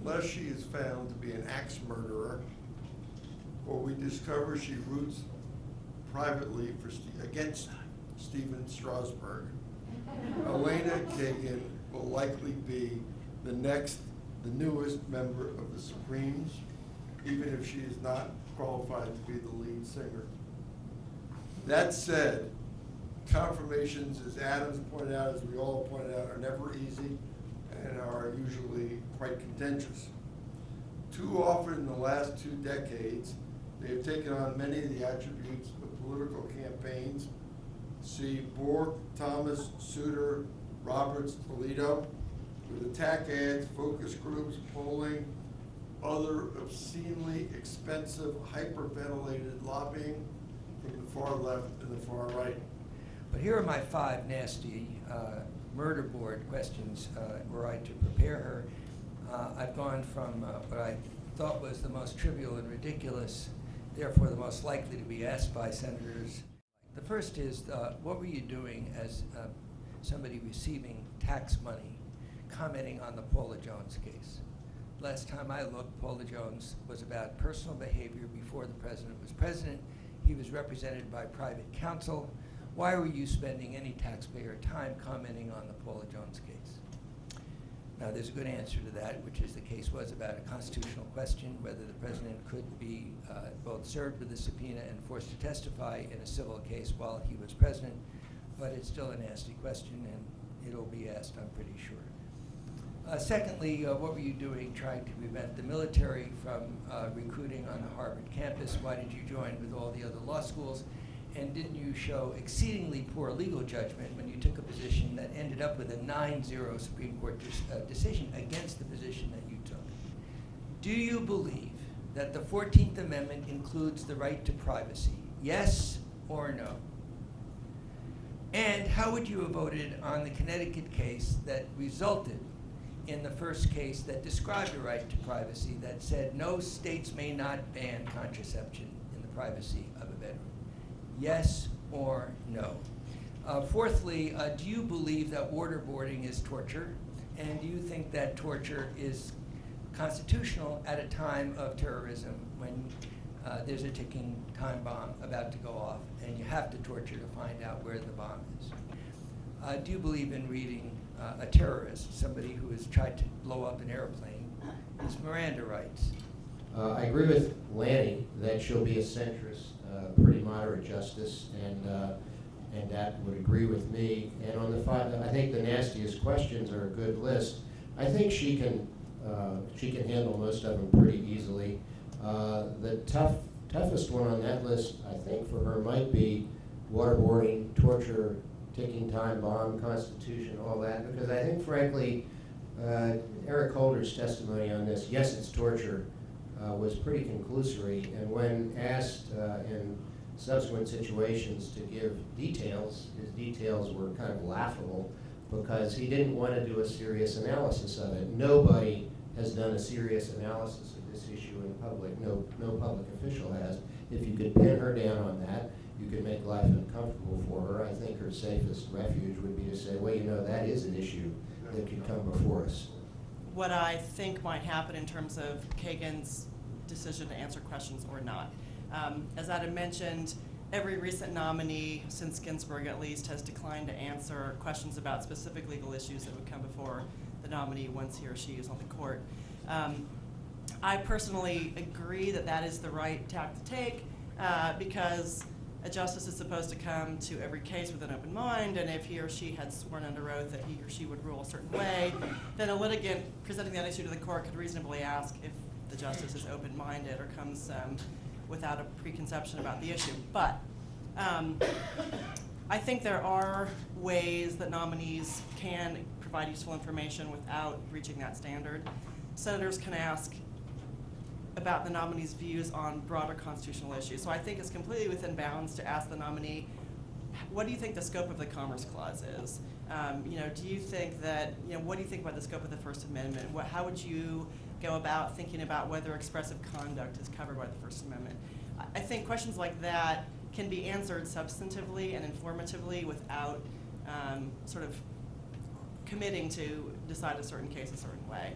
unless she is found to be an axe murderer, or we discover she roots privately against Stephen Strasburg, Elena Kagan will likely be the newest member of the Supremes, even if she is not qualified to be the lead singer. That said, confirmations, as Adams pointed out, as we all pointed out, are never easy and are usually quite contentious. Too often in the last 2 decades, they have taken on many of the attributes of political campaigns. See Bork, Thomas, Souter, Roberts, Alito, with attack ads, focus groups, polling, other obscenely expensive, hyperventilated lobbying from the far left and the far right. But here are my 5 nasty murder board questions were I to prepare her. I've gone from what I thought was the most trivial and ridiculous, therefore the most likely to be asked by senators. The first is, what were you doing as somebody receiving tax money, commenting on the Paula Jones case? Last time I looked, Paula Jones was about personal behavior before the president was president. He was represented by private counsel. Why were you spending any taxpayer time commenting on the Paula Jones case? Now, there's a good answer to that, which is the case was about a constitutional question, whether the president could be both served with a subpoena and forced to testify in a civil case while he was president. But it's still a nasty question, and it'll be asked, I'm pretty sure. Secondly, what were you doing trying to prevent the military from recruiting on the Harvard campus? Why did you join with all the other law schools? And didn't you show exceedingly poor legal judgment when you took a position that ended up with a 9-0 Supreme Court decision against the position that you took? Do you believe that the 14th Amendment includes the right to privacy? Yes or no? And how would you have voted on the Connecticut case that resulted in the first case that described a right to privacy, that said no states may not ban contraception in the privacy of a bedroom? Yes or no? Fourthly, do you believe that waterboarding is torture? And do you think that torture is constitutional at a time of terrorism when there's a ticking time bomb about to go off and you have to torture to find out where the bomb is? Do you believe in reading a terrorist, somebody who has tried to blow up an airplane, his Miranda rights? I agree with Lanny that she'll be a centrist, pretty moderate justice, and that would agree with me. And on the 5, I think the nastiest questions are a good list. I think she can handle most of them pretty easily. The toughest one on that list, I think, for her might be waterboarding, torture, ticking time bomb, Constitution, all that, because I think, frankly, Eric Holder's testimony on this, yes, it's torture, was pretty conclusory, and when asked in subsequent situations to give details, his details were kind of laughable because he didn't want to do a serious analysis of it. Nobody has done a serious analysis of this issue in public. No public official has. If you could pin her down on that, you could make life uncomfortable for her. I think her safest refuge would be to say, well, you know, that is an issue that could come before us. What I think might happen in terms of Kagan's decision to answer questions or not. As Adam mentioned, every recent nominee, since Ginsburg at least, has declined to answer questions about specific legal issues that would come before the nominee once he or she is on the court. I personally agree that that is the right tack to take because a justice is supposed to come to every case with an open mind, and if he or she had sworn under oath that he or she would rule a certain way, then a litigant presenting that issue to the court could reasonably ask if the justice is open-minded or comes without a preconception about the issue. But I think there are ways that nominees can provide useful information without reaching that standard. Senators can ask about the nominee's views on broader constitutional issues. So I think it's completely within bounds to ask the nominee, what do you think the scope of the Commerce Clause is? Do you think that, what do you think about the scope of the First Amendment? How would you go about thinking about whether expressive conduct is covered by the First Amendment? I think questions like that can be answered substantively and informatively without sort of committing to decide a certain case a certain way.